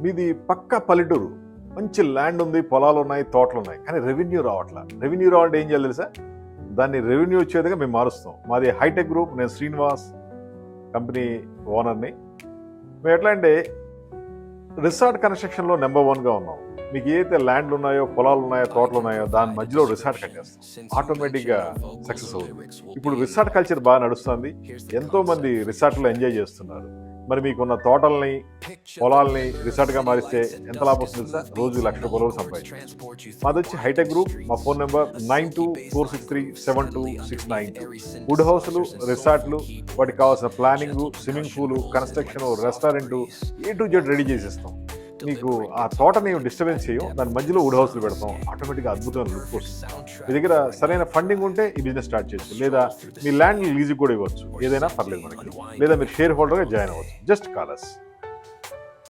మీది పక్కా పల్లెటూరు, మంచి ల్యాండ్ ఉంది, పొలాలు ఉన్నాయి, తోటలు ఉన్నాయి, కానీ రెవెన్యూ రావట్లా. రెవెన్యూ రావాలంటే ఏం చేయాలి తెలుసా? దాన్ని రెవెన్యూ వచ్చేదిగా మేము మారుస్తాం. మాది హైటెక్ గ్రూప్, నేను శ్రీనివాస్ కంపెనీ ఓనర్ని. మేము ఎట్లా అంటే రిసార్ట్ కన్స్ట్రక్షన్లో నెంబర్ 1గా ఉన్నాం. మీకు ఏదైతే ల్యాండ్లు ఉన్నాయో, పొలాలు ఉన్నాయో, తోటలు ఉన్నాయో, దాని మధ్యలో రిసార్ట్ కట్టేస్తాం. ఆటోమేటిక్గా సక్సెస్ అవుతుంది. ఇప్పుడు రిసార్ట్ కల్చర్ బాగా నడుస్తుంది, ఎంతోమంది రిసార్ట్లో ఎంజాయ్ చేస్తున్నారు. మరి మీకున్న తోటల్ని, పొలాల్ని రిసార్ట్గా మారిస్తే ఎంత లాభం వస్తుంది సార్? రోజు ₹1,00,000 సంపాదించు. మాది వచ్చి హైటెక్ గ్రూప్. మా ఫోన్ నెంబర్ 9246372692. వుడ్ హౌస్లు, రిసార్ట్లు, వాటికి కావాల్సిన planning, swimming pool, construction, restaurant, A to Z ready చేసిస్తాం. మీకు ఆ తోటని డిస్టర్బెన్స్ చేయం, దాని మధ్యలో వుడ్ హౌస్లు పెడతాం. ఆటోమేటిక్గా అద్భుతమైన లుక్ వస్తుంది. మీ దగ్గర సరైన ఫండింగ్ ఉంటే ఈ బిజినెస్ స్టార్ట్ చేయొచ్చు, లేదా మీ ల్యాండ్ లీజుకి కూడా ఇవ్వచ్చు, ఏదైనా పర్లేదు మనకి, లేదా మీరు షేర్ హోల్డర్గా జాయిన్ అవ్వచ్చు. Just call us.